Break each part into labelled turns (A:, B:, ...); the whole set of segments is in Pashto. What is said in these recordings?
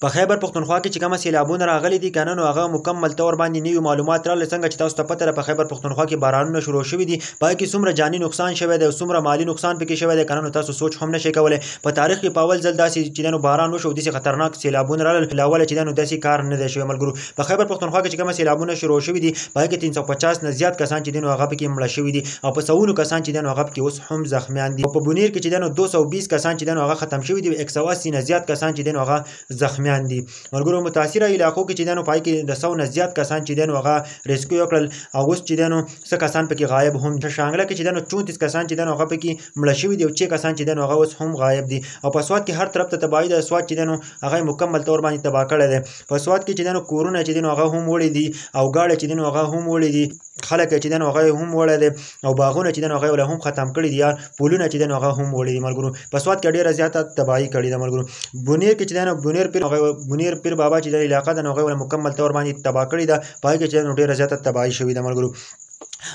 A: په خیبر پښتونخوا کې چې کومه سیلابونه راغلي دي کنه نو هغه مکمل تور باندې نوي معلومات راغلي څنګه چې تاسو ته پته ده په خیبر پښتونخوا کې بارانونه شروع شوي دي پای کې څومره جاني نقصان شوی دی او څومره مالی نقصان پکې شوی دی کنه نو تاسو سوچ هم نشئ کولی په تاریخ کې په اول ځل داسې چې باران وشو داسې خطرناک سیلابونه راغلل لاول چې داسې کار نه دی شوی ملګرو په خیبر پښتونخوا کې چې کومه سیلابونه شروع شوي دي پای کې 350 نه زیات کسان چې هغه پکې مړه شوي دي او په سوونو کسان چې هغه پکې اوس هم زخمیان دي په بونیر کې چې 220 کسان چې هغه ختم شوي دي 180 نه زیات کسان چې هغه زخمیان دي ملګرو متاثره علاقو کې چې پای کې د 100 نه زیات کسان چې هغه ریسکیو کړل او اوس چې څه کسان پکې غایب هم شانګله کې چې 34 کسان چې هغه پکې مړه شوي دي او 6 کسان چې هغه اوس هم غایب دي او په سواد کې هر طرف ته تباہي ده سواد چې هغه مکمل تور باندې تباہ کړی دی په سواد کې چې کورونه چې هغه هم وړي دي او گاډي چې هغه هم وړي دي خلک چې هغه هم وړي دي او باغونه چې هغه هم ختم کړي دي یا پولونه چې هغه هم وړي دي ملګرو په سواد کې ډیره زیاته تباہي کړې ده ملګرو بونیر کې چې بونیر پیر بابا چې د علاقه د هغه مکمل تور باندې تباہ کړی ده پای کې چې ډیره زیاته تباہي شوې ده ملګرو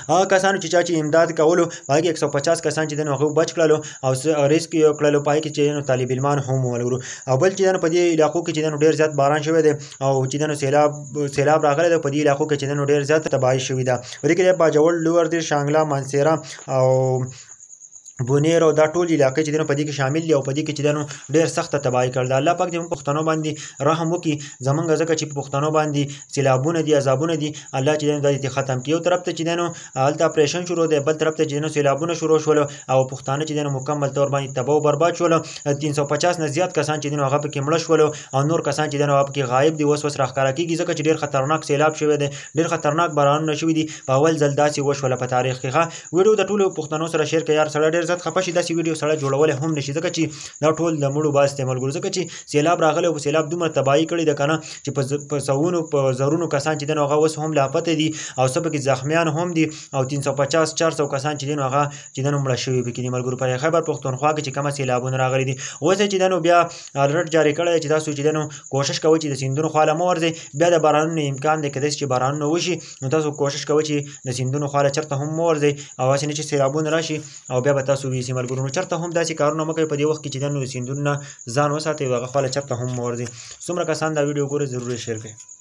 A: هغه کسانو چې امداد کولو پای کې 150 کسان چې هغه بچ کړلو او ریسکیو کړلو پای کې چې طالب علمان هم ولګرو او بل چې په دې علاقو کې چې ډیر زیات باران شوی دی او چې سیلاب راغلی دی په دې علاقو کې چې ډیر زیات تباہي شوې ده ورې کې باجوړ لوړ دي شانګلا مانسیرا او بونیر او دا ټول علاقې چې په دې کې شامل دي او په دې کې چې ډېر سخته تباہي کړل الله پاک دې پښتنو باندې رحم وکړي زمونږ ځکه چې پښتنو باندې سیلابونه دي عذابونه دي الله چې دې ختم کړي یو طرف ته چې هلته اپریشن شروع دی بل طرف ته چې سیلابونه شروع شول او پښتانه چې مکمل طور باندې تباہ او برباد شول 350 نه زیات کسان چې هغه پکې مړه شول او نور کسان چې هغه پکې غایب دي اوس راښکاره کېږي ځکه چې ډېر خطرناک سیلاب شوی دی ډېر خطرناک بارانونه شوي دي په اول ځل داسې وشول په تاریخ کې ویډیو د ټولو پښتنو سره شیر کړئ یار سړی ډېر زیات خفه شي داسې ویډیو سړی جوړولی هم نشي ځکه چې دا ټول د مړو باس دی ملګرو ځکه چې سیلاب راغلی او سیلاب دومره تباہي کړې ده که نه چې په سوونو په زرونو کسان چې هغه اوس هم لاپته دي او څه پکې زخمیان هم دي او 350 400 کسان چې هغه چې مړه شوي پکې دي ملګرو په خیبر پښتونخوا کې چې کومه سیلابونه راغلي دي اوس چې بیا الرټ جاری کړی چې تاسو چې کوشش کوئ چې د سیندونو خواله مه ورځئ بیا د بارانونو امکان دی کېدای شي چې بارانونه وشي نو تاسو کوشش کوئ چې د سیندونو خواله چېرته هم مه ورځئ او هسې نه چې سیلابونه راشي او بیا به تاسو ویسي ملګرو نو چېرته هم داسې کارونه مه کوئ په دې وخت کې چې د سیندونو نه ځان وساتئ او هغه خواله چېرته هم مه ورځئ څومره کسان دا ویډیو ګورئ ضرور یې شیر کړئ